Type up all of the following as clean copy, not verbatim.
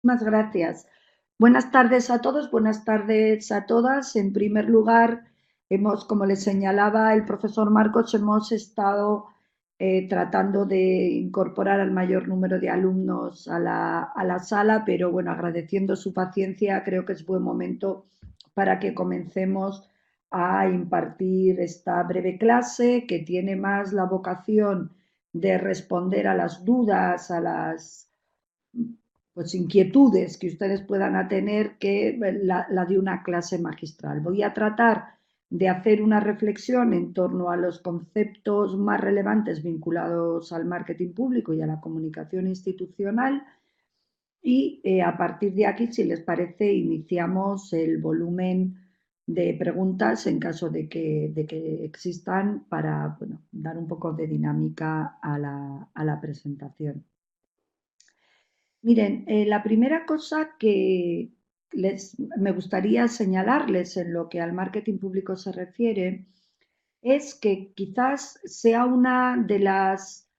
Muchas gracias. Buenas tardes a todos, buenas tardes a todas. En primer lugar, como les señalaba el profesor Marcos, hemos estado tratando de incorporar al mayor número de alumnos a la sala, pero bueno, agradeciendo su paciencia, creo que es buen momento para que comencemos a impartir esta breve clase que tiene más la vocación de responder a las dudas, a las pues, inquietudes que ustedes puedan tener que la de una clase magistral. Voy a tratar de hacer una reflexión en torno a los conceptos más relevantes vinculados al marketing público y a la comunicación institucional y a partir de aquí, si les parece, iniciamos el volumen de preguntas en caso de que existan para bueno, dar un poco de dinámica a la presentación. Miren, la primera cosa que me gustaría señalarles en lo que al marketing público se refiere es que quizás sea una de las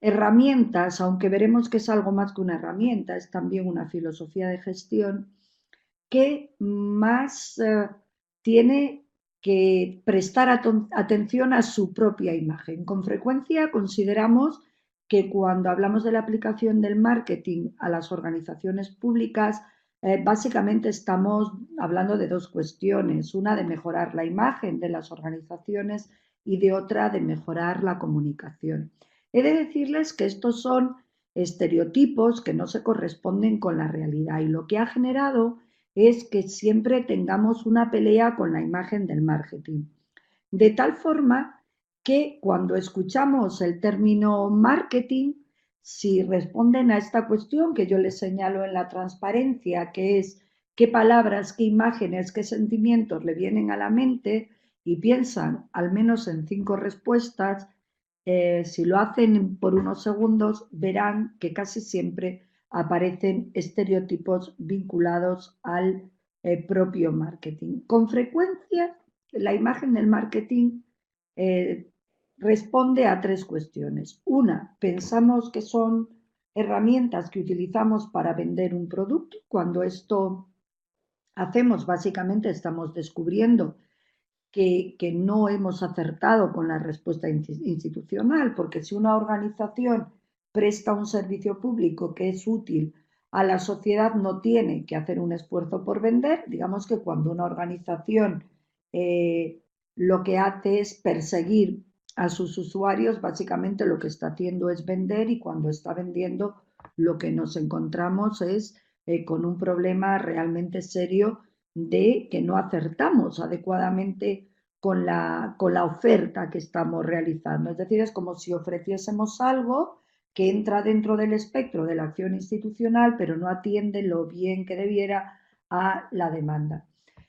herramientas, aunque veremos que es algo más que una herramienta, es también una filosofía de gestión, que más tiene que prestar atención a su propia imagen. Con frecuencia consideramos que cuando hablamos de la aplicación del marketing a las organizaciones públicas, básicamente estamos hablando de dos cuestiones, una de mejorar la imagen de las organizaciones y de otra de mejorar la comunicación. He de decirles que estos son estereotipos que no se corresponden con la realidad y lo que ha generado es que siempre tengamos una pelea con la imagen del marketing. De tal forma que cuando escuchamos el término marketing, si responden a esta cuestión que yo les señalo en la transparencia, que es qué palabras, qué imágenes, qué sentimientos le vienen a la mente y piensan al menos en 5 respuestas, si lo hacen por unos segundos, verán que casi siempre aparecen estereotipos vinculados al propio marketing. Con frecuencia, la imagen del marketing eh, responde a tres cuestiones. Una, pensamos que son herramientas que utilizamos para vender un producto. Cuando esto hacemos, básicamente estamos descubriendo que no hemos acertado con la respuesta institucional, porque si una organización presta un servicio público que es útil a la sociedad, no tiene que hacer un esfuerzo por vender. Digamos que cuando una organización lo que hace es perseguir a sus usuarios, básicamente lo que está haciendo es vender y cuando está vendiendo lo que nos encontramos es con un problema realmente serio de que no acertamos adecuadamente con la oferta que estamos realizando. Es decir, es como si ofreciésemos algo que entra dentro del espectro de la acción institucional, pero no atiende lo bien que debiera a la demanda.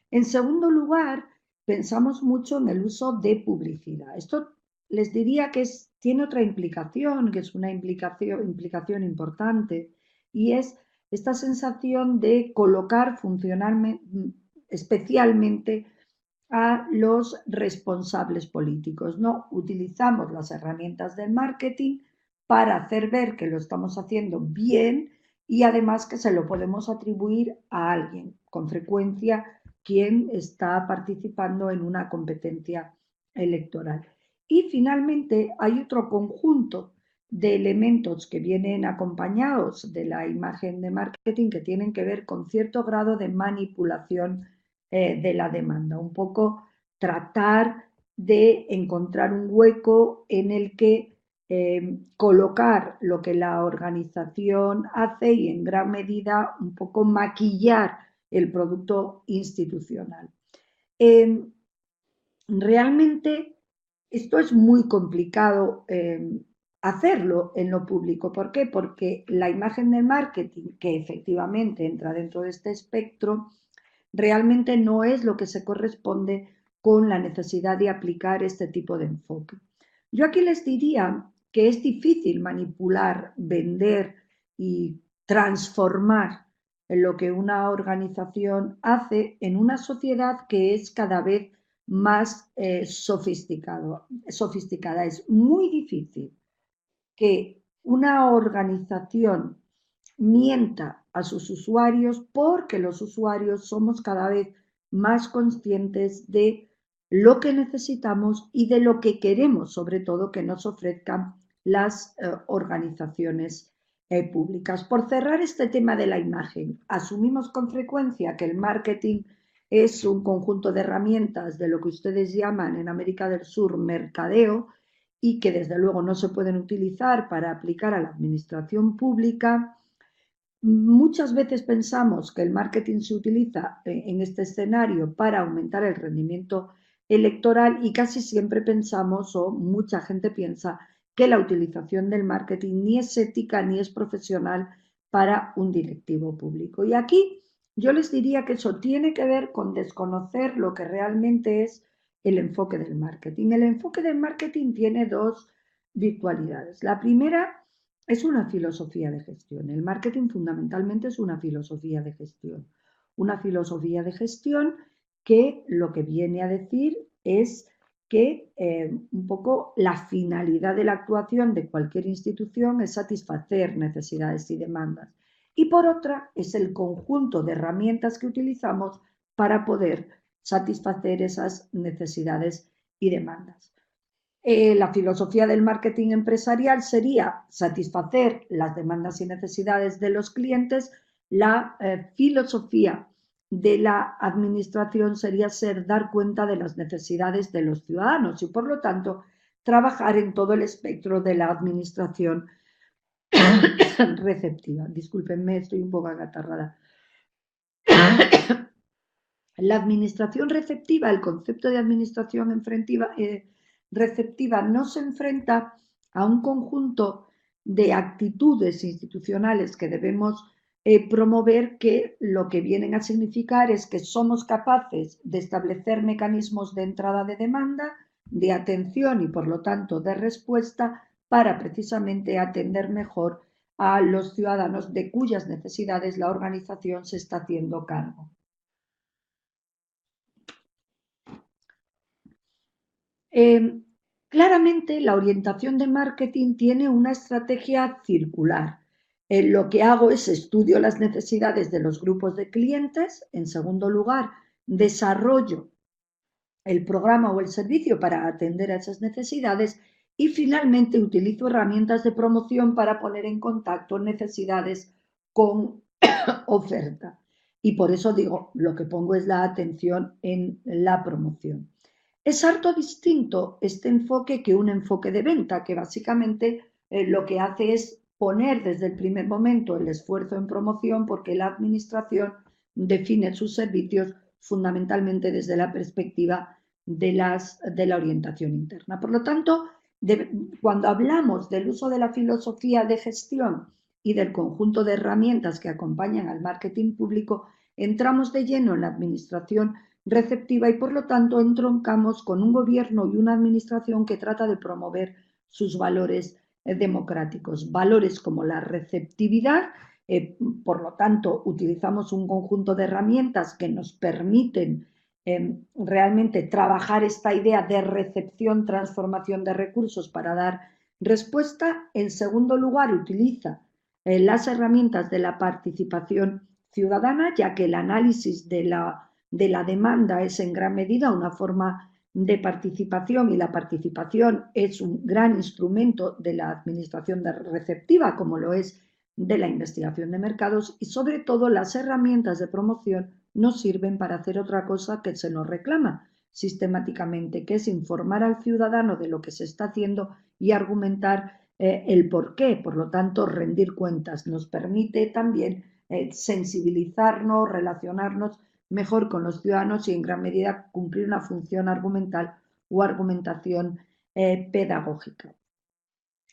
En segundo lugar, pensamos mucho en el uso de publicidad. Esto les diría que tiene otra implicación, que es una implicación importante, y es esta sensación de colocar funcionalmente, especialmente a los responsables políticos. No utilizamos las herramientas del marketing para hacer ver que lo estamos haciendo bien y además que se lo podemos atribuir a alguien, con frecuencia quien está participando en una competencia electoral. Y finalmente hay otro conjunto de elementos que vienen acompañados de la imagen de marketing que tienen que ver con cierto grado de manipulación de la demanda, un poco tratar de encontrar un hueco en el que colocar lo que la organización hace y en gran medida un poco maquillar el producto institucional. Eh, Realmente esto es muy complicado hacerlo en lo público. ¿Por qué? Porque la imagen del marketing, que efectivamente entra dentro de este espectro, realmente no es lo que se corresponde con la necesidad de aplicar este tipo de enfoque. Yo aquí les diría que es difícil manipular, vender y transformar en lo que una organización hace en una sociedad que es cada vez más sofisticada. Es muy difícil que una organización mienta a sus usuarios, porque los usuarios somos cada vez más conscientes de lo que necesitamos y de lo que queremos, sobre todo, que nos ofrezcan las organizaciones públicas. Por cerrar este tema de la imagen, asumimos con frecuencia que el marketing es un conjunto de herramientas de lo que ustedes llaman en América del Sur mercadeo y que desde luego no se pueden utilizar para aplicar a la administración pública. Muchas veces pensamos que el marketing se utiliza en este escenario para aumentar el rendimiento electoral y casi siempre pensamos, o mucha gente piensa, que la utilización del marketing ni es ética ni es profesional para un directivo público. Y aquí yo les diría que eso tiene que ver con desconocer lo que realmente es el enfoque del marketing. El enfoque del marketing tiene dos virtualidades. La primera es una filosofía de gestión. El marketing fundamentalmente es una filosofía de gestión. Una filosofía de gestión que lo que viene a decir es que un poco la finalidad de la actuación de cualquier institución es satisfacer necesidades y demandas. Y por otra, es el conjunto de herramientas que utilizamos para poder satisfacer esas necesidades y demandas. La filosofía del marketing empresarial sería satisfacer las demandas y necesidades de los clientes. La filosofía de la administración sería dar cuenta de las necesidades de los ciudadanos y, por lo tanto, trabajar en todo el espectro de la administración receptiva. Discúlpenme, estoy un poco agatarrada. La administración receptiva, el concepto de administración receptiva no se enfrenta a un conjunto de actitudes institucionales que debemos promover, que lo que vienen a significar es que somos capaces de establecer mecanismos de entrada de demanda, de atención y por lo tanto de respuesta para precisamente atender mejor a los ciudadanos de cuyas necesidades la organización se está haciendo cargo. Claramente la orientación de marketing tiene una estrategia circular. Lo que hago es estudio las necesidades de los grupos de clientes. En segundo lugar, desarrollo el programa o el servicio para atender a esas necesidades y finalmente utilizo herramientas de promoción para poner en contacto necesidades con oferta. Y por eso digo, lo que pongo es la atención en la promoción. Es harto distinto este enfoque que un enfoque de venta, que básicamente lo que hace es poner desde el primer momento el esfuerzo en promoción, porque la administración define sus servicios fundamentalmente desde la perspectiva de la orientación interna. Por lo tanto, cuando hablamos del uso de la filosofía de gestión y del conjunto de herramientas que acompañan al marketing público, entramos de lleno en la administración receptiva y por lo tanto entroncamos con un gobierno y una administración que trata de promover sus valores democráticos, valores como la receptividad. Por lo tanto, utilizamos un conjunto de herramientas que nos permiten realmente trabajar esta idea de recepción, transformación de recursos para dar respuesta. En segundo lugar, utiliza las herramientas de la participación ciudadana, ya que el análisis de la demanda es en gran medida una forma de participación y la participación es un gran instrumento de la administración receptiva, como lo es de la investigación de mercados, y sobre todo las herramientas de promoción no sirven para hacer otra cosa que se nos reclama sistemáticamente, que es informar al ciudadano de lo que se está haciendo y argumentar el por qué. Por lo tanto, rendir cuentas nos permite también sensibilizarnos, relacionarnos mejor con los ciudadanos y en gran medida cumplir una función argumental o argumentación pedagógica.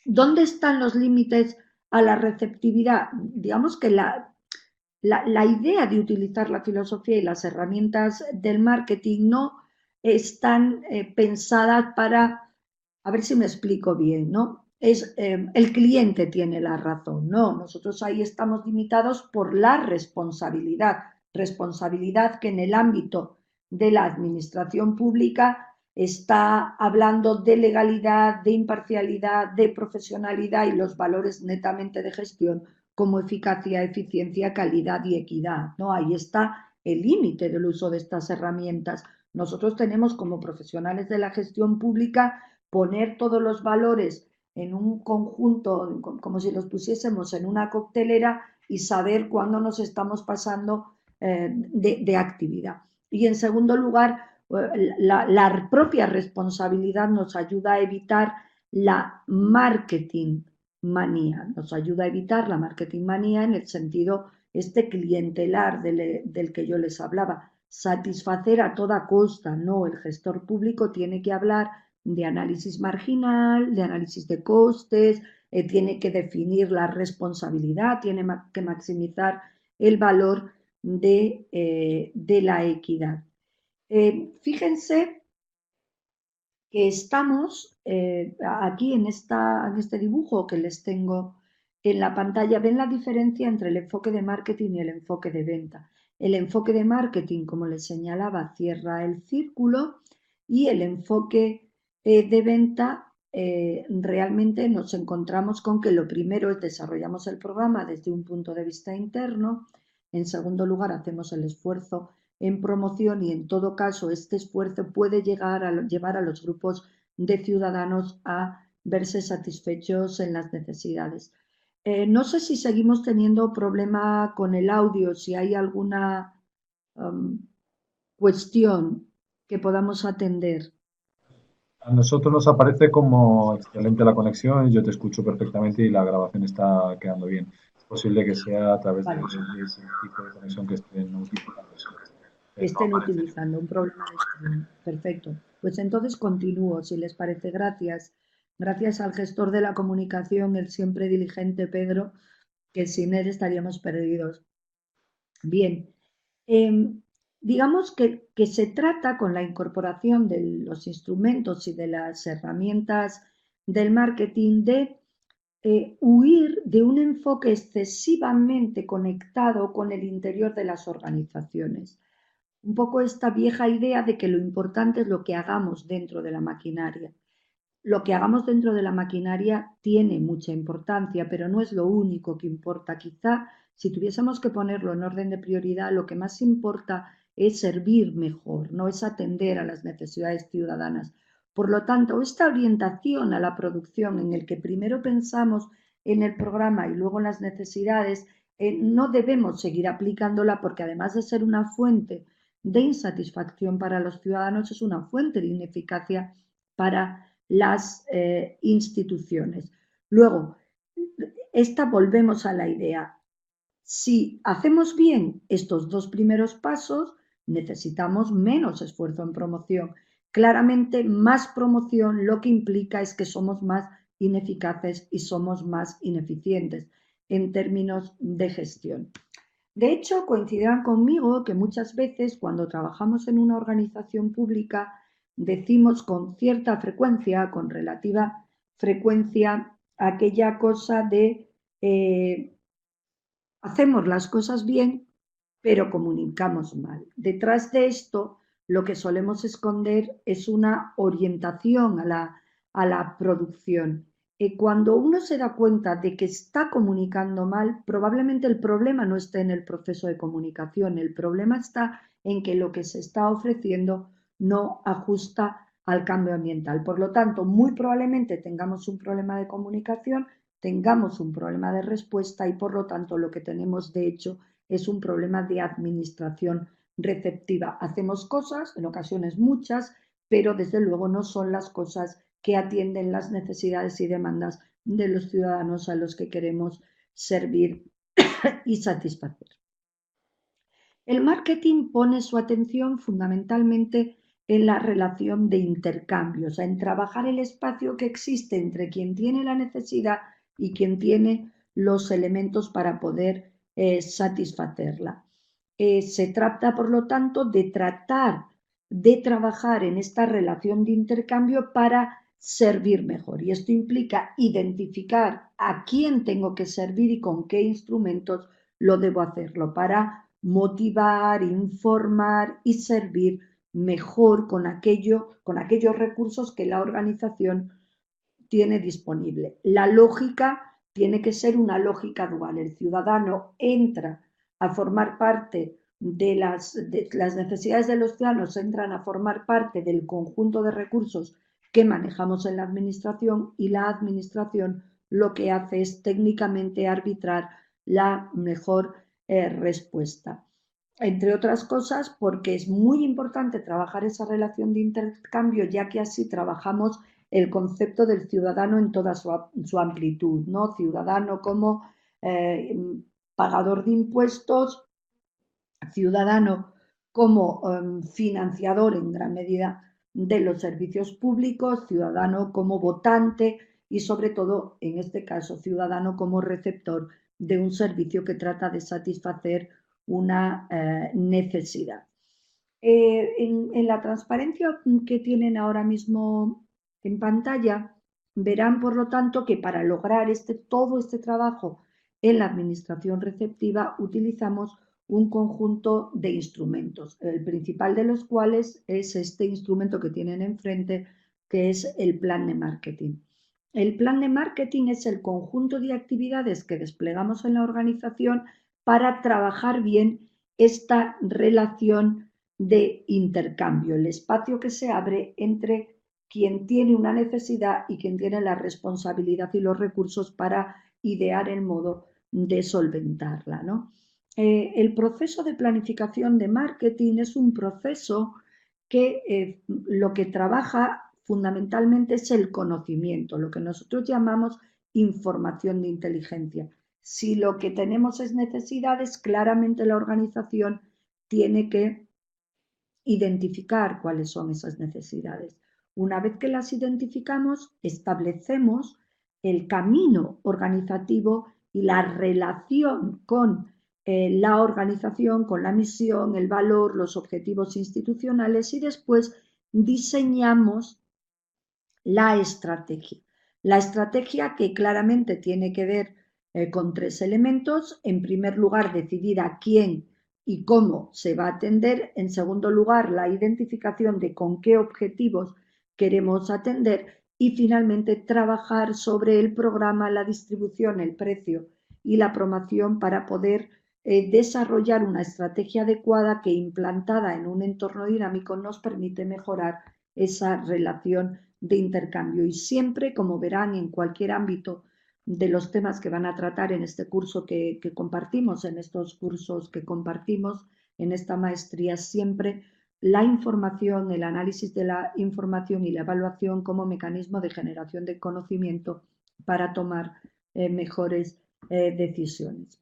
¿Dónde están los límites a la receptividad? Digamos que la idea de utilizar la filosofía y las herramientas del marketing no están pensadas para, a ver si me explico bien, ¿no? El cliente tiene la razón, no, nosotros ahí estamos limitados por la responsabilidad que en el ámbito de la administración pública está hablando de legalidad, de imparcialidad, de profesionalidad y los valores netamente de gestión como eficacia, eficiencia, calidad y equidad, ¿no? Ahí está el límite del uso de estas herramientas. Nosotros tenemos como profesionales de la gestión pública poner todos los valores en un conjunto, como si los pusiésemos en una coctelera y saber cuándo nos estamos pasando de actividad. Y en segundo lugar, la propia responsabilidad nos ayuda a evitar la marketing manía, nos ayuda a evitar la marketing manía en el sentido clientelar del que yo les hablaba, satisfacer a toda costa, no, el gestor público tiene que hablar de análisis marginal, de análisis de costes, tiene que definir la responsabilidad, tiene que maximizar el valor de la equidad. Fíjense que estamos aquí en este dibujo que les tengo en la pantalla, ven la diferencia entre el enfoque de marketing y el enfoque de venta. El enfoque de marketing, como les señalaba, cierra el círculo y el enfoque de venta realmente nos encontramos con que lo primero es desarrollamos el programa desde un punto de vista interno, en segundo lugar hacemos el esfuerzo en promoción y en todo caso este esfuerzo puede llevar a los grupos de ciudadanos a verse satisfechos en las necesidades. No sé si seguimos teniendo problema con el audio, si hay alguna cuestión que podamos atender. A nosotros nos aparece como excelente la conexión, yo te escucho perfectamente y la grabación está quedando bien. Es posible que sea a través de Vale, ese tipo de conexión que estén utilizando. que No estén aparece. utilizando un problema de streaming. Perfecto. Pues entonces continúo, si les parece. Gracias. Gracias al gestor de la comunicación, el siempre diligente Pedro, que sin él estaríamos perdidos. Bien, digamos que se trata con la incorporación de los instrumentos y de las herramientas del marketing de huir de un enfoque excesivamente conectado con el interior de las organizaciones. Un poco esta vieja idea de que lo importante es lo que hagamos dentro de la maquinaria. Lo que hagamos dentro de la maquinaria tiene mucha importancia, pero no es lo único que importa. Quizá si tuviésemos que ponerlo en orden de prioridad, lo que más importa es servir mejor, no es atender a las necesidades ciudadanas. Por lo tanto, esta orientación a la producción en el que primero pensamos en el programa y luego en las necesidades, no debemos seguir aplicándola porque además de ser una fuente de insatisfacción para los ciudadanos, es una fuente de ineficacia para las instituciones. Luego, volvemos a la idea. Si hacemos bien estos dos primeros pasos, necesitamos menos esfuerzo en promoción. Claramente, más promoción lo que implica es que somos más ineficaces y somos más ineficientes en términos de gestión. De hecho, coincidirán conmigo que muchas veces cuando trabajamos en una organización pública decimos con cierta frecuencia, con relativa frecuencia, aquella cosa de hacemos las cosas bien, pero comunicamos mal. Detrás de esto, lo que solemos esconder es una orientación a la producción. Cuando uno se da cuenta de que está comunicando mal, probablemente el problema no esté en el proceso de comunicación, el problema está en que lo que se está ofreciendo no ajusta al cambio ambiental. Por lo tanto, muy probablemente tengamos un problema de comunicación, tengamos un problema de respuesta y por lo tanto lo que tenemos de hecho es un problema de administración receptiva. Hacemos cosas, en ocasiones muchas, pero desde luego no son las cosas que atienden las necesidades y demandas de los ciudadanos a los que queremos servir y satisfacer. El marketing pone su atención fundamentalmente en la relación de intercambios, en trabajar el espacio que existe entre quien tiene la necesidad y quien tiene los elementos para poder satisfacerla. Se trata, por lo tanto, de tratar de trabajar en esta relación de intercambio para servir mejor. Y esto implica identificar a quién tengo que servir y con qué instrumentos lo debo hacerlo para motivar, informar y servir mejor con aquellos recursos que la organización tiene disponible. La lógica tiene que ser una lógica dual. El ciudadano entra a formar parte de las necesidades de los ciudadanos, entran a formar parte del conjunto de recursos que manejamos en la administración, y la administración lo que hace es técnicamente arbitrar la mejor respuesta. Entre otras cosas, porque es muy importante trabajar esa relación de intercambio, ya que así trabajamos el concepto del ciudadano en toda su amplitud, ¿no? Ciudadano como pagador de impuestos, ciudadano como financiador en gran medida de los servicios públicos, ciudadano como votante y, sobre todo, en este caso, ciudadano como receptor de un servicio que trata de satisfacer una necesidad. En la transparencia que tienen ahora mismo en pantalla, verán, por lo tanto, que para lograr todo este trabajo en la administración receptiva utilizamos un conjunto de instrumentos, el principal de los cuales es este instrumento que tienen enfrente, que es el plan de marketing. El plan de marketing es el conjunto de actividades que desplegamos en la organización para trabajar bien esta relación de intercambio, el espacio que se abre entre quien tiene una necesidad y quien tiene la responsabilidad y los recursos para idear el modo de solventarla, ¿no? El proceso de planificación de marketing es un proceso que lo que trabaja fundamentalmente es el conocimiento, lo que nosotros llamamos información de inteligencia. Si lo que tenemos es necesidades, claramente la organización tiene que identificar cuáles son esas necesidades. Una vez que las identificamos, establecemos el camino organizativo y la relación con la organización, con la misión, el valor, los objetivos institucionales, y después diseñamos la estrategia. La estrategia, que claramente tiene que ver con tres elementos. En primer lugar, decidir a quién y cómo se va a atender. En segundo lugar, la identificación de con qué objetivos queremos atender. Y finalmente, trabajar sobre el programa, la distribución, el precio y la promoción para poder desarrollar una estrategia adecuada que, implantada en un entorno dinámico, nos permite mejorar esa relación de intercambio. Y siempre, como verán, en cualquier ámbito de los temas que van a tratar en este curso que compartimos, en estos cursos que compartimos en esta maestría, siempre la información, el análisis de la información y la evaluación como mecanismo de generación de conocimiento para tomar mejores decisiones.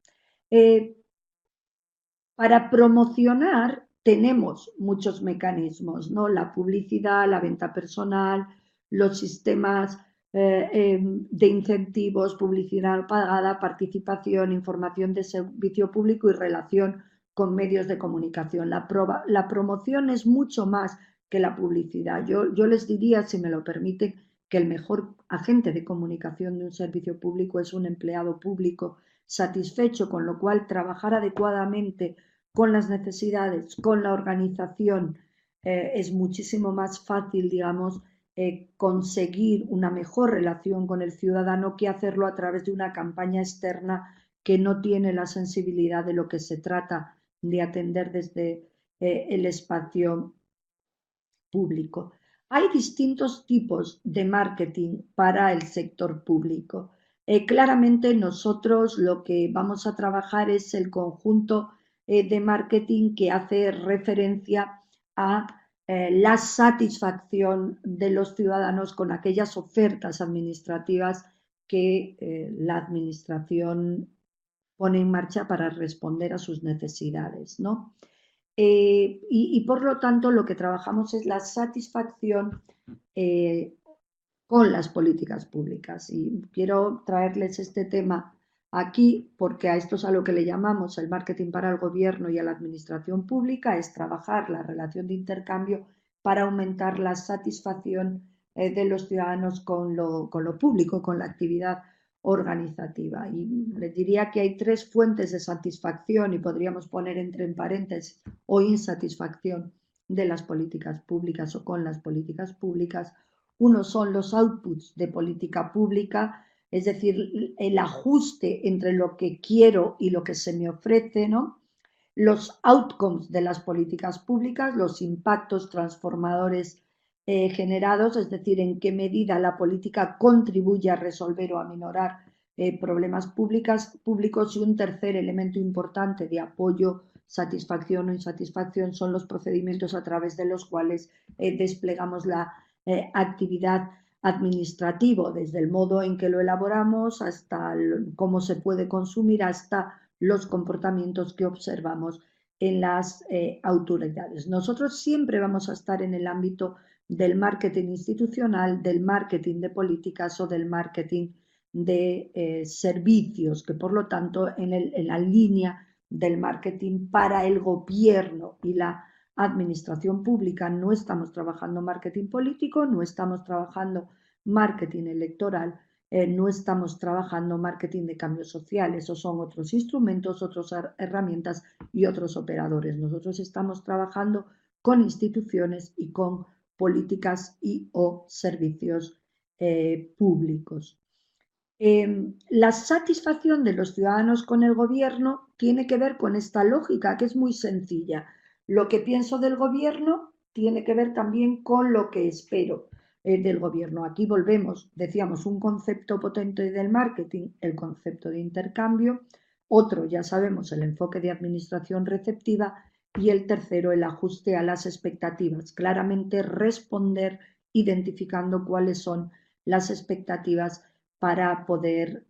Para promocionar tenemos muchos mecanismos, ¿no? La publicidad, la venta personal, los sistemas de incentivos, publicidad pagada, participación, información de servicio público y relación con medios de comunicación. La promoción es mucho más que la publicidad. Yo les diría, si me lo permiten, que el mejor agente de comunicación de un servicio público es un empleado público satisfecho, con lo cual trabajar adecuadamente con las necesidades, con la organización, es muchísimo más fácil, digamos, conseguir una mejor relación con el ciudadano que hacerlo a través de una campaña externa que no tiene la sensibilidad de lo que se trata de atender desde el espacio público. Hay distintos tipos de marketing para el sector público. Claramente nosotros lo que vamos a trabajar es el conjunto de marketing que hace referencia a la satisfacción de los ciudadanos con aquellas ofertas administrativas que la administración pone en marcha para responder a sus necesidades, ¿no? Y por lo tanto lo que trabajamos es la satisfacción con las políticas públicas. Y quiero traerles este tema aquí porque a esto es a lo que le llamamos el marketing para el gobierno y a la administración pública, es trabajar la relación de intercambio para aumentar la satisfacción de los ciudadanos con lo público, con la actividad organizativa. Y les diría que hay tres fuentes de satisfacción, y podríamos poner entre paréntesis, o insatisfacción de las políticas públicas o con las políticas públicas. Uno son los outputs de política pública, es decir, el ajuste entre lo que quiero y lo que se me ofrece, ¿no? Los outcomes de las políticas públicas, los impactos transformadores generados, es decir, en qué medida la política contribuye a resolver o a minorar problemas públicos, y un tercer elemento importante de apoyo, satisfacción o insatisfacción son los procedimientos a través de los cuales desplegamos la actividad administrativo, desde el modo en que lo elaboramos hasta cómo se puede consumir, hasta los comportamientos que observamos en las autoridades. Nosotros siempre vamos a estar en el ámbito del marketing institucional, del marketing de políticas o del marketing de servicios, que por lo tanto en la línea del marketing para el gobierno y la administración pública no estamos trabajando marketing político, no estamos trabajando marketing electoral, no estamos trabajando marketing de cambio social. Esos son otros instrumentos, otras herramientas y otros operadores. Nosotros estamos trabajando con instituciones y con políticas y o servicios públicos. La satisfacción de los ciudadanos con el gobierno tiene que ver con esta lógica, que es muy sencilla. Lo que pienso del gobierno tiene que ver también con lo que espero del gobierno. Aquí volvemos, decíamos, un concepto potente del marketing, el concepto de intercambio; otro, ya sabemos, el enfoque de administración receptiva; y el tercero, el ajuste a las expectativas. Claramente responder identificando cuáles son las expectativas para poder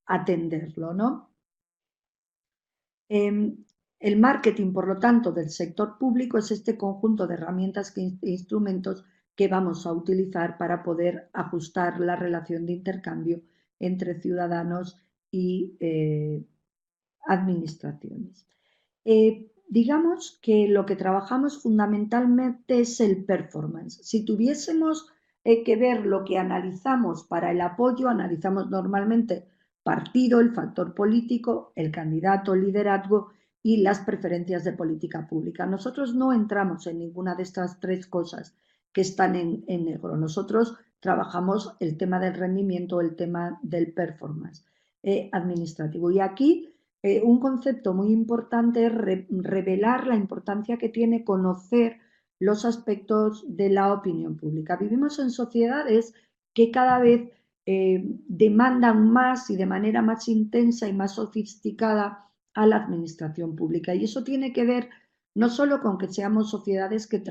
atenderlo, ¿no? El marketing, por lo tanto, del sector público es este conjunto de herramientas e instrumentos que vamos a utilizar para poder ajustar la relación de intercambio entre ciudadanos y administraciones. Digamos que lo que trabajamos fundamentalmente es el performance. Si tuviésemos que ver lo que analizamos para el apoyo, analizamos normalmente partido, el factor político, el candidato, el liderazgo y las preferencias de política pública. Nosotros no entramos en ninguna de estas tres cosas que están en negro. Nosotros trabajamos el tema del rendimiento, el tema del performance administrativo. Y aquí un concepto muy importante es revelar la importancia que tiene conocer los aspectos de la opinión pública. Vivimos en sociedades que cada vez demandan más y de manera más intensa y más sofisticada a la administración pública. Y eso tiene que ver no solo con que seamos sociedades que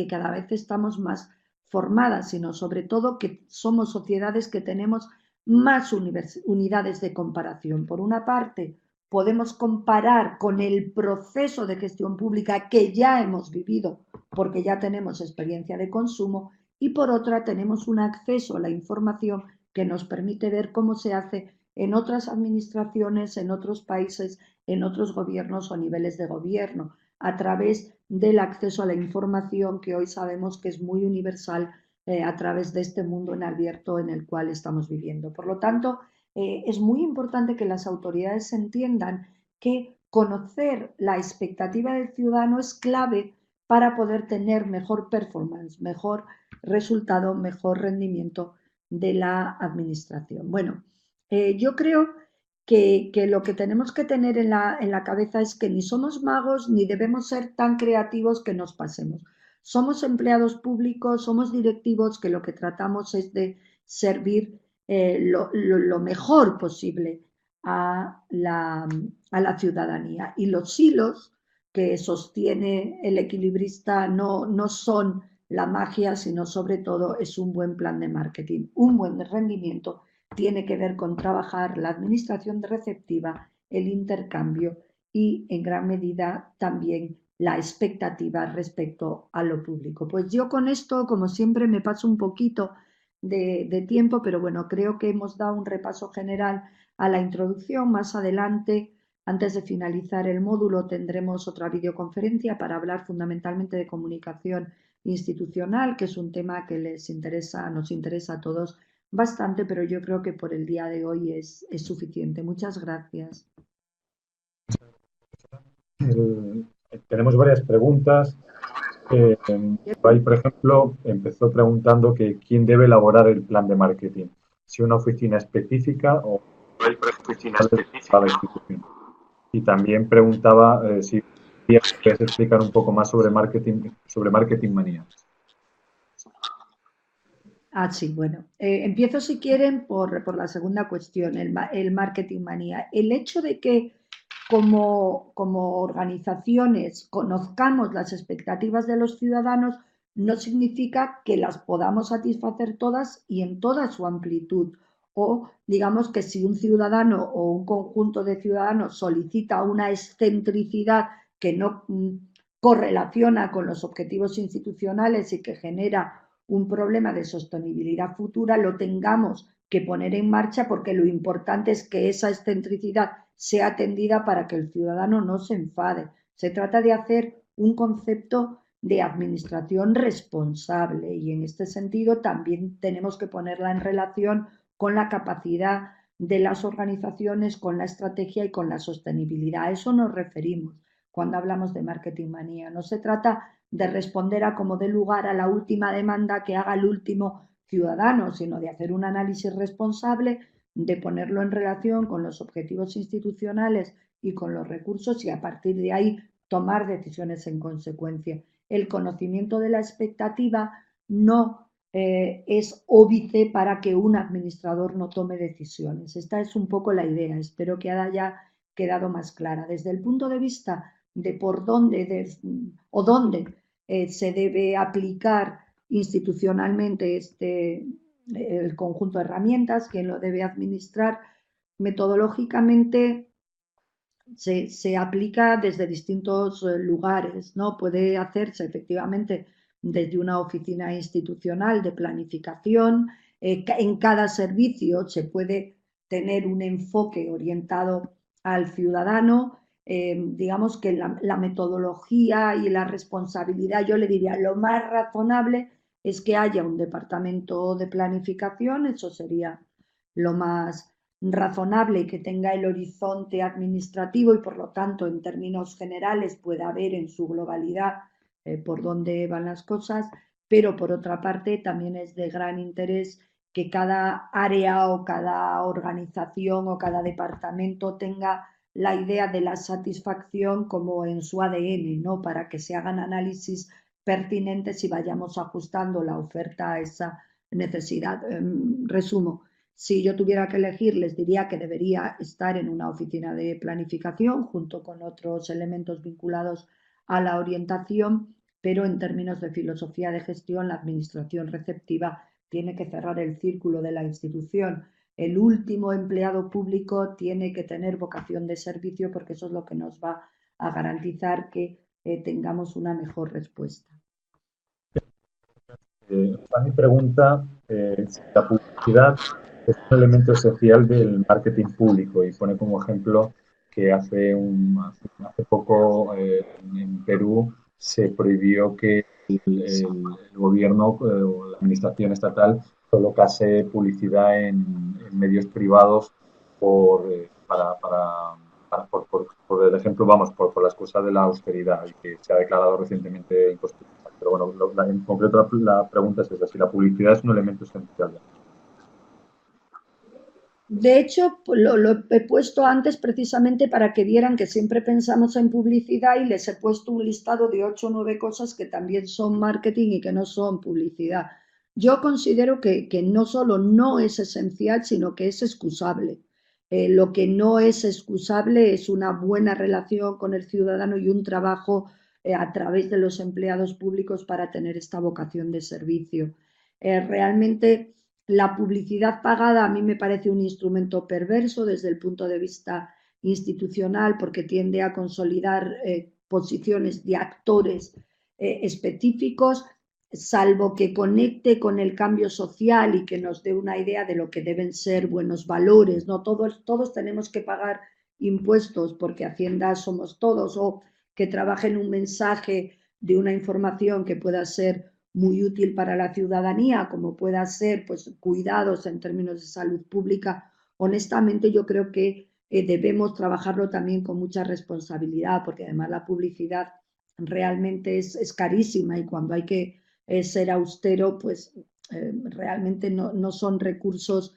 cada vez estamos más formadas, sino sobre todo que somos sociedades que tenemos más unidades de comparación. Por una parte, podemos comparar con el proceso de gestión pública que ya hemos vivido, porque ya tenemos experiencia de consumo, y por otra tenemos un acceso a la información que nos permite ver cómo se hace en otras administraciones, en otros países, en otros gobiernos o niveles de gobierno, a través del acceso a la información que hoy sabemos que es muy universal a través de este mundo en abierto en el cual estamos viviendo. Por lo tanto, es muy importante que las autoridades entiendan que conocer la expectativa del ciudadano es clave para poder tener mejor performance, mejor resultado, mejor rendimiento de la administración. Bueno, yo creo que lo que tenemos que tener en la cabeza es que ni somos magos ni debemos ser tan creativos que nos pasemos. Somos empleados públicos, somos directivos, que lo que tratamos es de servir lo mejor posible a la ciudadanía. Y los hilos que sostiene el equilibrista no son la magia, sino sobre todo es un buen plan de marketing. Un buen rendimiento tiene que ver con trabajar la administración receptiva, el intercambio y en gran medida también la expectativa respecto a lo público. Pues yo con esto, como siempre, me paso un poquito de tiempo, pero bueno, creo que hemos dado un repaso general a la introducción. Más adelante, antes de finalizar el módulo, tendremos otra videoconferencia para hablar fundamentalmente de comunicación institucional, que es un tema que nos interesa a todos bastante, pero yo creo que por el día de hoy es suficiente. Muchas gracias. Tenemos varias preguntas. Ahí, por ejemplo, empezó preguntando que quién debe elaborar el plan de marketing. si una oficina específica o el oficina para la específica. institución. Y también preguntaba si puedes explicar un poco más sobre marketing manía. Sí, bueno. Empiezo, si quieren, por la segunda cuestión, el marketing manía. El hecho de que como organizaciones conozcamos las expectativas de los ciudadanos no significa que las podamos satisfacer todas y en toda su amplitud. O digamos que si un ciudadano o un conjunto de ciudadanos solicita una excentricidad que no correlaciona con los objetivos institucionales y que genera un problema de sostenibilidad futura, lo tengamos que poner en marcha, porque lo importante es que esa excentricidad sea atendida para que el ciudadano no se enfade. Se trata de hacer un concepto de administración responsable y en este sentido también tenemos que ponerla en relación con la capacidad de las organizaciones, con la estrategia y con la sostenibilidad. A eso nos referimos cuando hablamos de marketing manía. No se trata de responder a como dé lugar a la última demanda que haga el último ciudadano, sino de hacer un análisis responsable, de ponerlo en relación con los objetivos institucionales y con los recursos y a partir de ahí tomar decisiones en consecuencia. El conocimiento de la expectativa no es óbice para que un administrador no tome decisiones. Esta es un poco la idea. Espero que haya quedado más clara. Desde el punto de vista de por dónde o dónde se debe aplicar institucionalmente el conjunto de herramientas, quién lo debe administrar, metodológicamente se aplica desde distintos lugares, ¿no? Puede hacerse efectivamente desde una oficina institucional de planificación. En cada servicio se puede tener un enfoque orientado al ciudadano. Digamos que la metodología y la responsabilidad, yo le diría, lo más razonable es que haya un departamento de planificación, eso sería lo más razonable y que tenga el horizonte administrativo y por lo tanto en términos generales pueda ver en su globalidad por dónde van las cosas, pero por otra parte también es de gran interés que cada área o cada organización o cada departamento tenga la idea de la satisfacción como en su ADN, ¿no? Para que se hagan análisis pertinentes y vayamos ajustando la oferta a esa necesidad. Resumo, si yo tuviera que elegir, les diría que debería estar en una oficina de planificación junto con otros elementos vinculados a la orientación, pero en términos de filosofía de gestión, la administración receptiva tiene que cerrar el círculo de la institución. El último empleado público tiene que tener vocación de servicio porque eso es lo que nos va a garantizar que tengamos una mejor respuesta. Mi pregunta si la publicidad es un elemento esencial del marketing público y pone como ejemplo que hace poco en Perú se prohibió que el gobierno o la administración estatal colocase publicidad en medios privados por el ejemplo, vamos, por la excusa de la austeridad y que se ha declarado recientemente inconstitucional. Pero bueno, en concreto la pregunta es esa, si la publicidad es un elemento esencial. De hecho, lo he puesto antes precisamente para que vieran que siempre pensamos en publicidad y les he puesto un listado de 8 o 9 cosas que también son marketing y que no son publicidad. Yo considero que no solo no es esencial, sino que es excusable. Lo que no es excusable es una buena relación con el ciudadano y un trabajo a través de los empleados públicos para tener esta vocación de servicio. Realmente la publicidad pagada a mí me parece un instrumento perverso desde el punto de vista institucional porque tiende a consolidar posiciones de actores específicos, salvo que conecte con el cambio social y que nos dé una idea de lo que deben ser buenos valores. No todos tenemos que pagar impuestos porque Hacienda somos todos, o que trabajen un mensaje de una información que pueda ser muy útil para la ciudadanía, como pueda ser pues, cuidados en términos de salud pública. Honestamente, yo creo que debemos trabajarlo también con mucha responsabilidad, porque además la publicidad realmente es carísima y cuando hay que ser austero, pues realmente no son recursos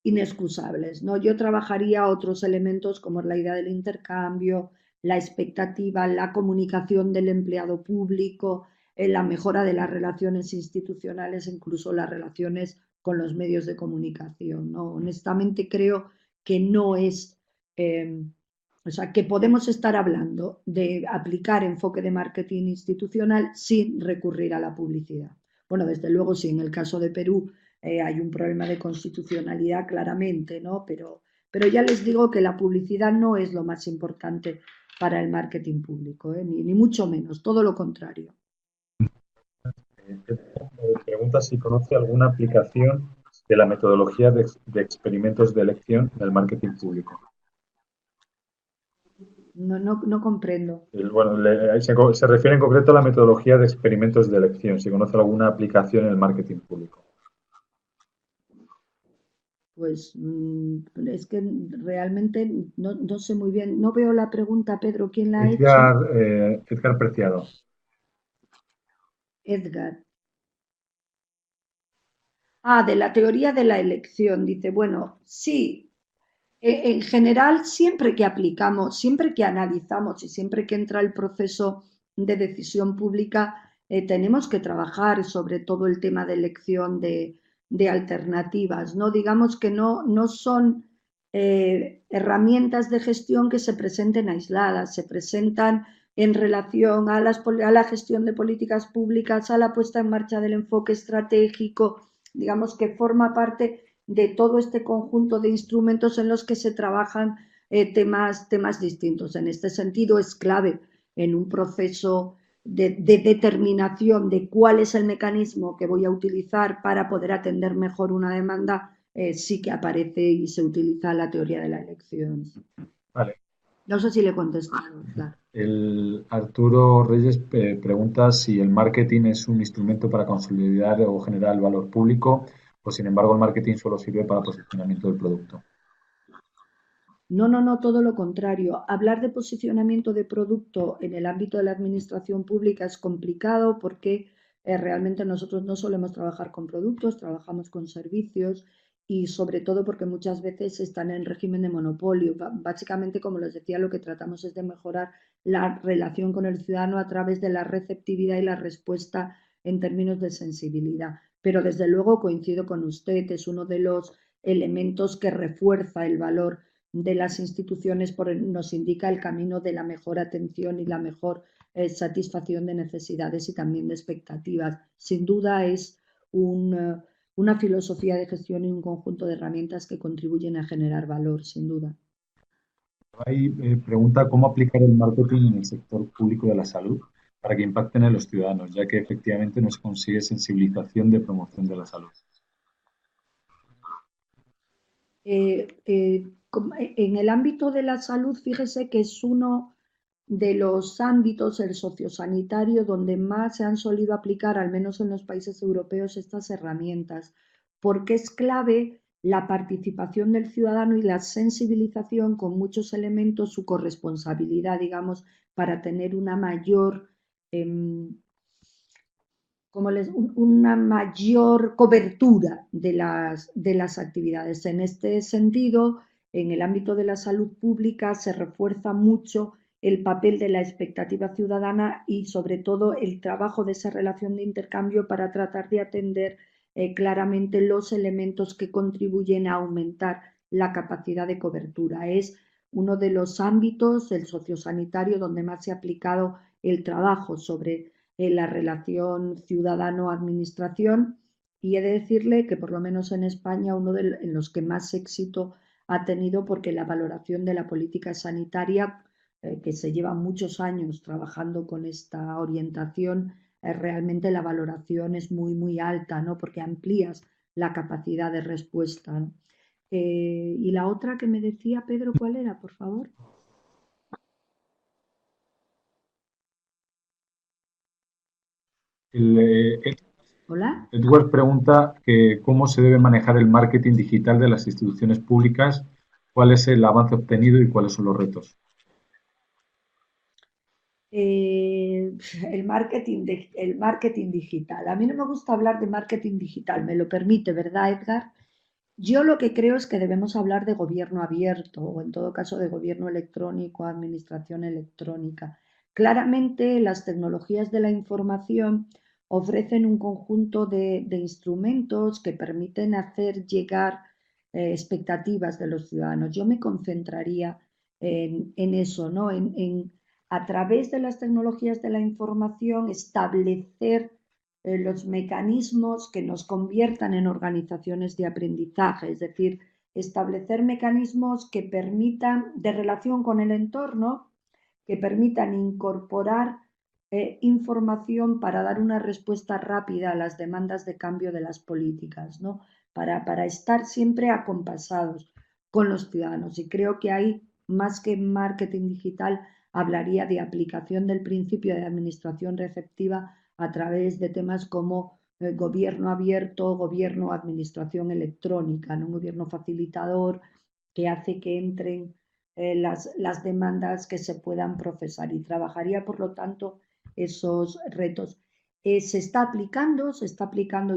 inexcusables, ¿no? Yo trabajaría otros elementos como la idea del intercambio, la expectativa, la comunicación del empleado público, la mejora de las relaciones institucionales, incluso las relaciones con los medios de comunicación, ¿no? Honestamente creo que no es, o sea, que podemos estar hablando de aplicar enfoque de marketing institucional sin recurrir a la publicidad. Bueno, desde luego, sí, en el caso de Perú hay un problema de constitucionalidad claramente, ¿no? Pero ya les digo que la publicidad no es lo más importante para el marketing público, ¿eh? Ni mucho menos, todo lo contrario. Pregunta si conoce alguna aplicación de la metodología de experimentos de elección en el marketing público. No comprendo. Bueno, se refiere en concreto a la metodología de experimentos de elección, si conoce alguna aplicación en el marketing público. Pues es que realmente no sé muy bien, no veo la pregunta, Pedro, ¿quién la ha hecho? Edgar Preciado. Edgar. Ah, de la teoría de la elección. Dice, bueno, sí, en general, siempre que aplicamos, siempre que analizamos y siempre que entra el proceso de decisión pública, tenemos que trabajar sobre todo el tema de elección de alternativas, ¿no? Digamos que no son herramientas de gestión que se presenten aisladas, se presentan en relación a la gestión de políticas públicas, a la puesta en marcha del enfoque estratégico, digamos que forma parte de todo este conjunto de instrumentos en los que se trabajan temas distintos. En este sentido, es clave en un proceso de determinación de cuál es el mecanismo que voy a utilizar para poder atender mejor una demanda, sí que aparece y se utiliza la teoría de la elección. Vale. No sé si le he contestado, claro. El Arturo Reyes pregunta si el marketing es un instrumento para consolidar o generar el valor público o, sin embargo, el marketing solo sirve para posicionamiento del producto. No, todo lo contrario. Hablar de posicionamiento de producto en el ámbito de la administración pública es complicado porque realmente nosotros no solemos trabajar con productos, trabajamos con servicios y sobre todo porque muchas veces están en régimen de monopolio. Básicamente, como les decía, lo que tratamos es de mejorar la relación con el ciudadano a través de la receptividad y la respuesta en términos de sensibilidad. Pero desde luego coincido con usted, es uno de los elementos que refuerza el valor de las instituciones nos indica el camino de la mejor atención y la mejor satisfacción de necesidades y también de expectativas. Sin duda es una filosofía de gestión y un conjunto de herramientas que contribuyen a generar valor, sin duda. Ahí pregunta cómo aplicar el marketing en el sector público de la salud para que impacten en los ciudadanos, ya que efectivamente no se consigue sensibilización de promoción de la salud. En el ámbito de la salud, fíjese que es uno de los ámbitos, el sociosanitario, donde más se han solido aplicar, al menos en los países europeos, estas herramientas, porque es clave la participación del ciudadano y la sensibilización con muchos elementos, su corresponsabilidad, digamos, para tener una mayor una mayor cobertura de las actividades. En este sentido, en el ámbito de la salud pública se refuerza mucho el papel de la expectativa ciudadana y sobre todo el trabajo de esa relación de intercambio para tratar de atender claramente los elementos que contribuyen a aumentar la capacidad de cobertura. Es uno de los ámbitos, el sociosanitario, donde más se ha aplicado el trabajo sobre la relación ciudadano-administración y he de decirle que por lo menos en España en los que más éxito ha tenido porque la valoración de la política sanitaria, que se lleva muchos años trabajando con esta orientación, realmente la valoración es muy alta, ¿no? Porque amplías la capacidad de respuesta, ¿no? Y la otra que me decía, Pedro, ¿cuál era, por favor? Hola. Edward pregunta que cómo se debe manejar el marketing digital de las instituciones públicas, cuál es el avance obtenido y cuáles son los retos. Eh, el marketing digital. A mí no me gusta hablar de marketing digital, me lo permite, ¿verdad, Edgar? Yo lo que creo es que debemos hablar de gobierno abierto o en todo caso de gobierno electrónico, administración electrónica. Claramente las tecnologías de la información ofrecen un conjunto de instrumentos que permiten hacer llegar expectativas de los ciudadanos. Yo me concentraría en eso, ¿no? A través de las tecnologías de la información establecer los mecanismos que nos conviertan en organizaciones de aprendizaje, es decir, establecer mecanismos que permitan, de relación con el entorno, que permitan incorporar información para dar una respuesta rápida a las demandas de cambio de las políticas, ¿no? Para estar siempre acompasados con los ciudadanos. Y creo que hay, más que marketing digital, hablaría de aplicación del principio de administración receptiva a través de temas como gobierno abierto, gobierno, administración electrónica, ¿no? Un gobierno facilitador que hace que entren las demandas que se puedan procesar y trabajaría, por lo tanto, esos retos. Se está aplicando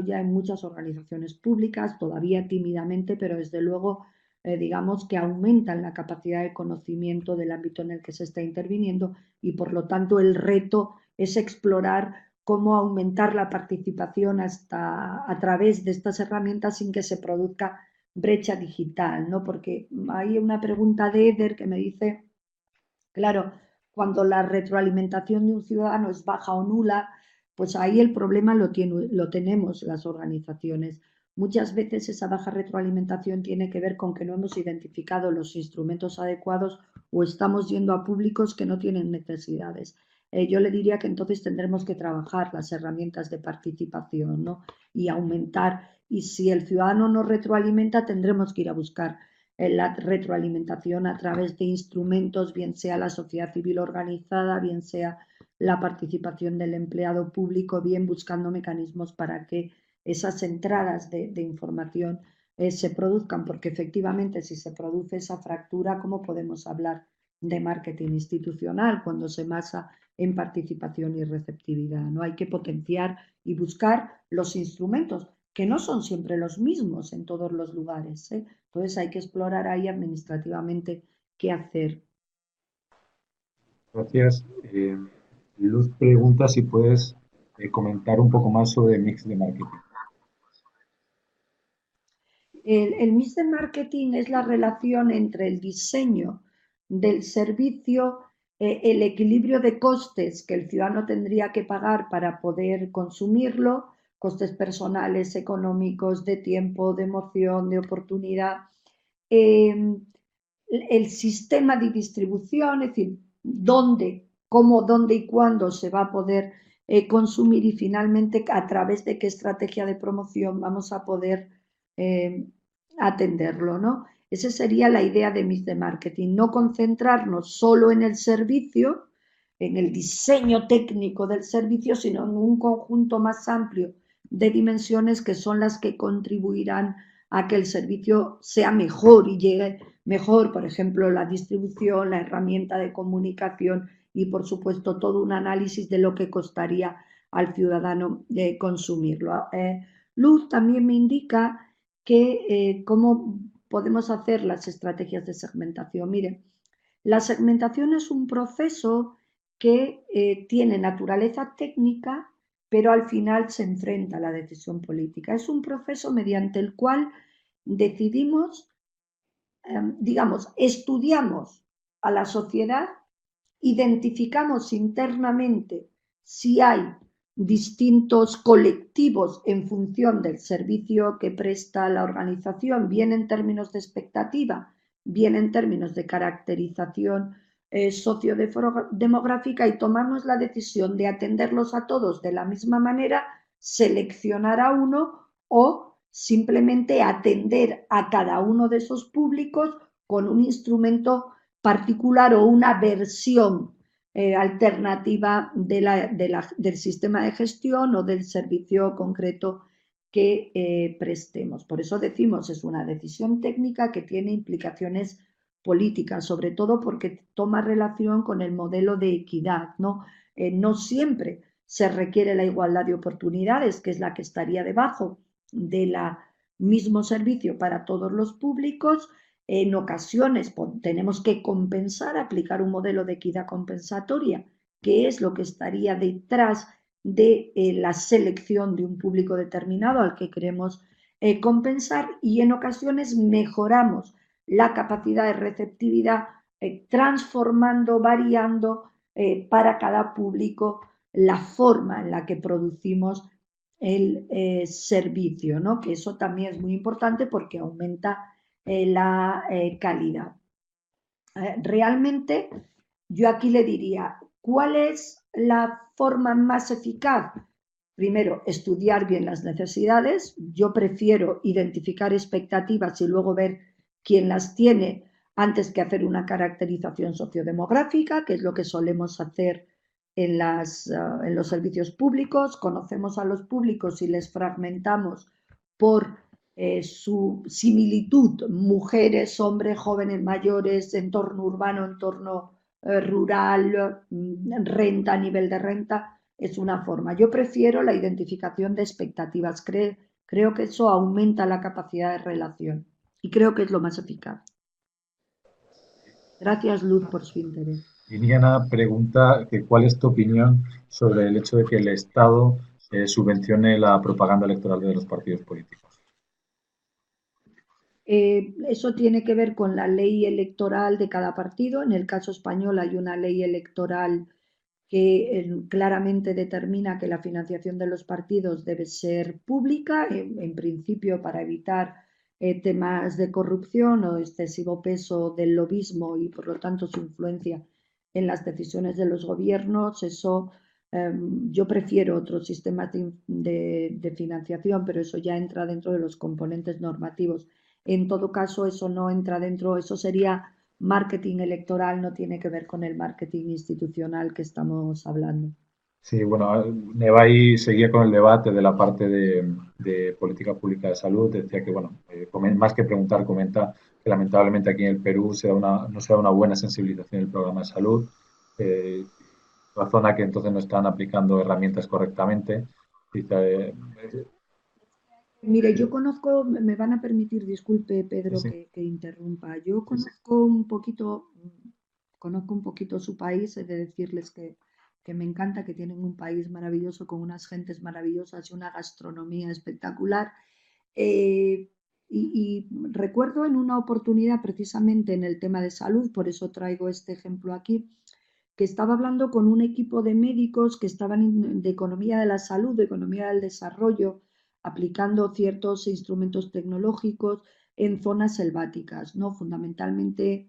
ya en muchas organizaciones públicas, todavía tímidamente, pero desde luego, digamos que aumentan la capacidad de conocimiento del ámbito en el que se está interviniendo y, por lo tanto, el reto es explorar cómo aumentar la participación hasta a través de estas herramientas sin que se produzca brecha digital, ¿no? Porque hay una pregunta de Eder que me dice, claro, cuando la retroalimentación de un ciudadano es baja o nula, pues ahí el problema lo tenemos las organizaciones. Muchas veces esa baja retroalimentación tiene que ver con que no hemos identificado los instrumentos adecuados o estamos yendo a públicos que no tienen necesidades. Yo le diría que entonces tendremos que trabajar las herramientas de participación, ¿no? Y aumentar. Y si el ciudadano no retroalimenta, tendremos que ir a buscar la retroalimentación a través de instrumentos, bien sea la sociedad civil organizada, bien sea la participación del empleado público, bien buscando mecanismos para que esas entradas de información se produzcan, porque efectivamente si se produce esa fractura, ¿cómo podemos hablar de marketing institucional cuando se basa en participación y receptividad? ¿No? Hay que potenciar y buscar los instrumentos, que no son siempre los mismos en todos los lugares, ¿eh? Entonces hay que explorar ahí administrativamente qué hacer. Gracias. Luz pregunta si puedes comentar un poco más sobre mix de marketing. El mix de marketing es la relación entre el diseño del servicio, el equilibrio de costes que el ciudadano tendría que pagar para poder consumirlo, costes personales, económicos, de tiempo, de emoción, de oportunidad, eh, el sistema de distribución, es decir, dónde, cómo, dónde y cuándo se va a poder consumir y finalmente a través de qué estrategia de promoción vamos a poder eh, atenderlo, ¿no? Esa sería la idea de mix de marketing, no concentrarnos solo en el servicio, en el diseño técnico del servicio, sino en un conjunto más amplio de dimensiones que son las que contribuirán a que el servicio sea mejor y llegue mejor, por ejemplo, la distribución, la herramienta de comunicación y, por supuesto, todo un análisis de lo que costaría al ciudadano consumirlo. Luz también me indica que cómo podemos hacer las estrategias de segmentación. Mire, la segmentación es un proceso que tiene naturaleza técnica, pero al final se enfrenta a la decisión política. Es un proceso mediante el cual decidimos, digamos, estudiamos a la sociedad, identificamos internamente si hay distintos colectivos en función del servicio que presta la organización, bien en términos de expectativa, bien en términos de caracterización sociodemográfica, y tomamos la decisión de atenderlos a todos de la misma manera, seleccionar a uno o simplemente atender a cada uno de esos públicos con un instrumento particular o una versión alternativa del sistema de gestión o del servicio concreto que prestemos. Por eso decimos, es una decisión técnica que tiene implicaciones políticas, sobre todo porque toma relación con el modelo de equidad, ¿no? No siempre se requiere la igualdad de oportunidades, que es la que estaría debajo de la mismo servicio para todos los públicos. En ocasiones tenemos que compensar, aplicar un modelo de equidad compensatoria, que es lo que estaría detrás de la selección de un público determinado al que queremos compensar, y en ocasiones mejoramos la capacidad de receptividad transformando, variando para cada público la forma en la que producimos el servicio, ¿no? Que eso también es muy importante porque aumenta la calidad. Realmente yo aquí le diría, ¿cuál es la forma más eficaz? Primero, estudiar bien las necesidades. Yo prefiero identificar expectativas y luego ver quién las tiene antes que hacer una caracterización sociodemográfica, que es lo que solemos hacer en los servicios públicos. Conocemos a los públicos y les fragmentamos por su similitud, mujeres, hombres, jóvenes, mayores, entorno urbano, entorno rural, renta, nivel de renta, es una forma. Yo prefiero la identificación de expectativas. Creo que eso aumenta la capacidad de relación y creo que es lo más eficaz. Gracias, Luz, por su interés. Iniana pregunta que cuál es tu opinión sobre el hecho de que el Estado subvencione la propaganda electoral de los partidos políticos. Eso tiene que ver con la ley electoral de cada partido. En el caso español hay una ley electoral que claramente determina que la financiación de los partidos debe ser pública, en principio para evitar temas de corrupción o excesivo peso del lobismo y por lo tanto su influencia en las decisiones de los gobiernos. Eso yo prefiero otros sistemas de financiación, pero eso ya entra dentro de los componentes normativos. En todo caso, eso no entra dentro, eso sería marketing electoral, no tiene que ver con el marketing institucional que estamos hablando. Sí, bueno, Nevai seguía con el debate de la parte de política pública de salud. Decía que, bueno, más que preguntar, comenta que lamentablemente aquí en el Perú no se da una buena sensibilización del programa de salud. Eh, Razona que entonces no están aplicando herramientas correctamente. Dice, Mire, yo conozco, me van a permitir, disculpe sí, Pedro sí, que interrumpa, yo sí, sí. conozco un poquito su país, he de decirles que me encanta, que tienen un país maravilloso con unas gentes maravillosas y una gastronomía espectacular. Eh, y recuerdo en una oportunidad precisamente en el tema de salud, por eso traigo este ejemplo aquí, que estaba hablando con un equipo de médicos que estaban de economía de la salud, de economía del desarrollo, aplicando ciertos instrumentos tecnológicos en zonas selváticas, ¿no? Fundamentalmente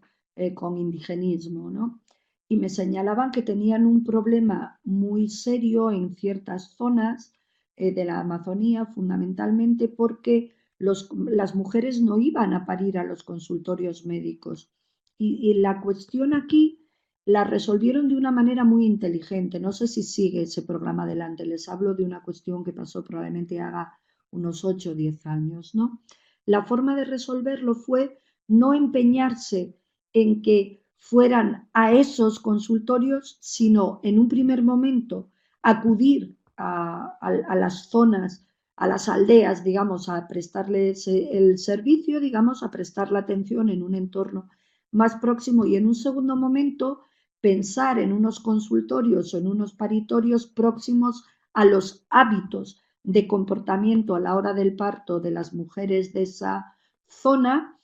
con indigenismo, ¿no? Y me señalaban que tenían un problema muy serio en ciertas zonas de la Amazonía, fundamentalmente porque las mujeres no iban a parir a los consultorios médicos. Y la cuestión aquí la resolvieron de una manera muy inteligente. No sé si sigue ese programa adelante. Les hablo de una cuestión que pasó probablemente haga unos 8 o 10 años, ¿no? La forma de resolverlo fue no empeñarse en que fueran a esos consultorios, sino en un primer momento acudir a las zonas, a las aldeas, digamos, a prestarles el servicio, digamos, a prestar la atención en un entorno más próximo, y en un segundo momento pensar en unos consultorios o en unos paritorios próximos a los hábitos de comportamiento a la hora del parto de las mujeres de esa zona,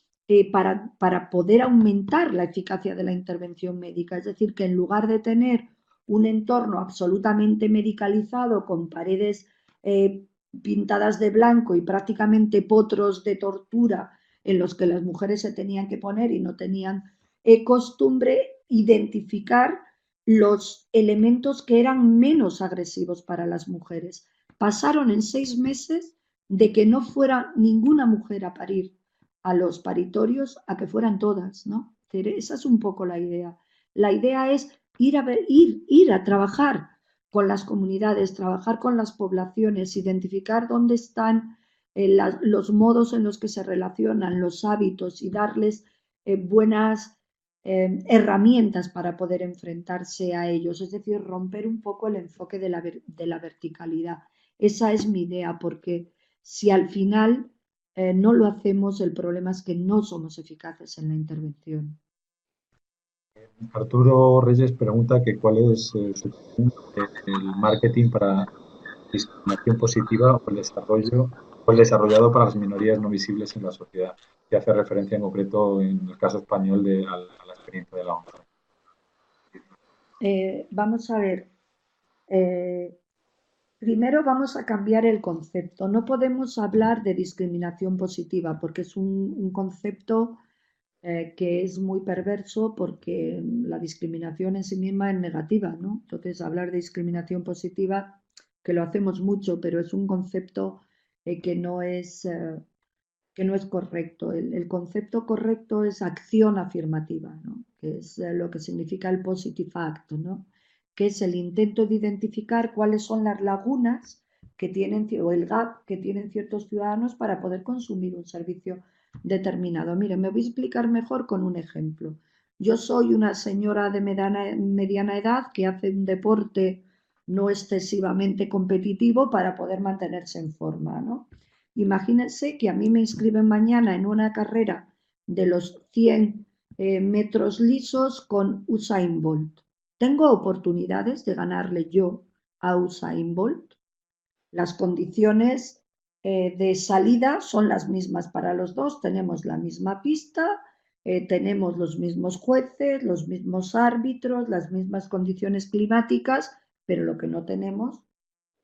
para poder aumentar la eficacia de la intervención médica. Es decir, que en lugar de tener un entorno absolutamente medicalizado con paredes pintadas de blanco y prácticamente potros de tortura en los que las mujeres se tenían que poner y no tenían costumbre, identificar los elementos que eran menos agresivos para las mujeres. Pasaron en 6 meses de que no fuera ninguna mujer a parir a los paritorios a que fueran todas, ¿no? Esa es un poco la idea. La idea es ir a trabajar con las comunidades, trabajar con las poblaciones, identificar dónde están los modos en los que se relacionan, los hábitos, y darles buenas herramientas para poder enfrentarse a ellos. Es decir, romper un poco el enfoque de la verticalidad. Esa es mi idea, porque si al final no lo hacemos, el problema es que no somos eficaces en la intervención. Arturo Reyes pregunta que cuál es su opinión del marketing para discriminación positiva o el desarrollado para las minorías no visibles en la sociedad, que hace referencia en concreto en el caso español a la experiencia de la ONCE. Vamos a ver, eh, primero vamos a cambiar el concepto. No podemos hablar de discriminación positiva porque es un concepto que es muy perverso porque la discriminación en sí misma es negativa, ¿no? Entonces, hablar de discriminación positiva, que lo hacemos mucho, pero es un concepto que que no es correcto. El concepto correcto es acción afirmativa, ¿no? Que es lo que significa el positive act, ¿no? Que es el intento de identificar cuáles son las lagunas que tienen o el gap que tienen ciertos ciudadanos para poder consumir un servicio determinado. Mire, me voy a explicar mejor con un ejemplo. Yo soy una señora de mediana edad que hace un deporte no excesivamente competitivo para poder mantenerse en forma, ¿no? Imagínense que a mí me inscriben mañana en una carrera de los 100 metros lisos con Usain Bolt. ¿Tengo oportunidades de ganarle yo a Usain Bolt? Las condiciones de salida son las mismas para los dos. Tenemos la misma pista, tenemos los mismos jueces, los mismos árbitros, las mismas condiciones climáticas, pero lo que no tenemos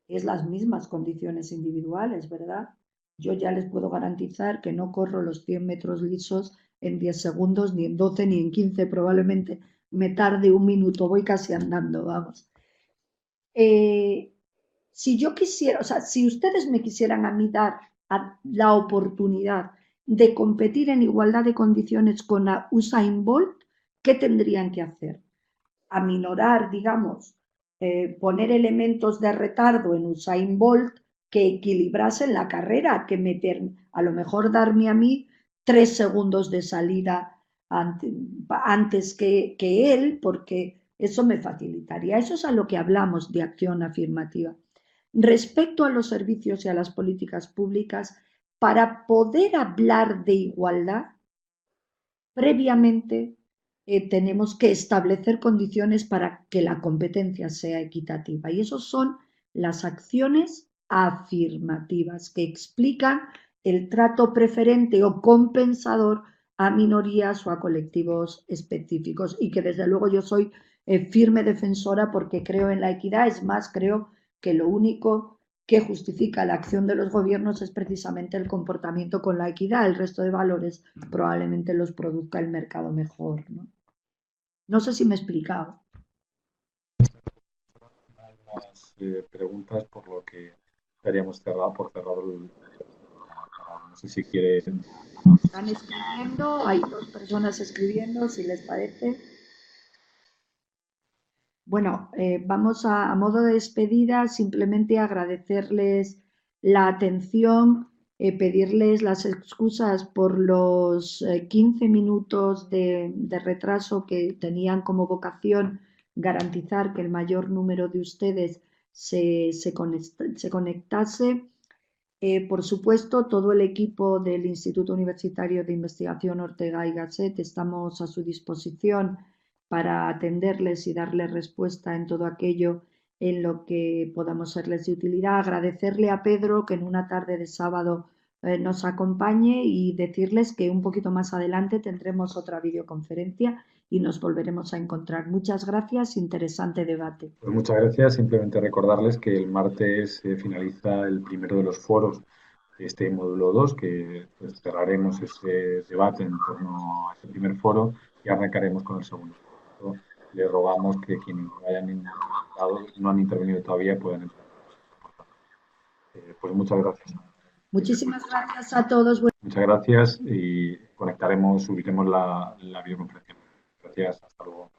es las mismas condiciones individuales, ¿verdad? Yo ya les puedo garantizar que no corro los 100 metros lisos en 10 segundos, ni en 12, ni en 15, probablemente me tarde un minuto, voy casi andando, vamos. Eh, si yo quisiera, o sea, si ustedes me quisieran a mí dar la oportunidad de competir en igualdad de condiciones con Usain Bolt, ¿qué tendrían que hacer? Aminorar, digamos, poner elementos de retardo en Usain Bolt que equilibrasen la carrera, que meter, a lo mejor darme a mí 3 segundos de salida antes que él, porque eso me facilitaría. Eso es a lo que hablamos de acción afirmativa. Respecto a los servicios y a las políticas públicas, para poder hablar de igualdad, previamente tenemos que establecer condiciones para que la competencia sea equitativa. Y esas son las acciones afirmativas que explican el trato preferente o compensador a minorías o a colectivos específicos y que desde luego yo soy firme defensora porque creo en la equidad. Es más, creo que lo único que justifica la acción de los gobiernos es precisamente el comportamiento con la equidad. El resto de valores probablemente los produzca el mercado mejor, ¿no? No sé si me he explicado. Más preguntas, por lo que estaríamos cerrado el. No sé si quiere. Están escribiendo, hay 2 personas escribiendo, si les parece. Bueno, vamos a modo de despedida, simplemente agradecerles la atención, pedirles las excusas por los 15 minutos de retraso que tenían como vocación garantizar que el mayor número de ustedes se conectase. Por supuesto, todo el equipo del Instituto Universitario de Investigación Ortega y Gasset estamos a su disposición para atenderles y darles respuesta en todo aquello en lo que podamos serles de utilidad. Agradecerle a Pedro que en una tarde de sábado nos acompañe y decirles que un poquito más adelante tendremos otra videoconferencia y nos volveremos a encontrar. Muchas gracias, interesante debate. Pues muchas gracias. Simplemente recordarles que el martes finaliza el primero de los foros de este módulo 2, que pues, cerraremos ese debate en torno a ese primer foro y arrancaremos con el segundo. Le rogamos que quienes no han intervenido todavía puedan entrar. Pues muchas gracias. Muchísimas gracias a todos. Muchas gracias y conectaremos, subiremos la videoconferencia. Gracias, hasta luego.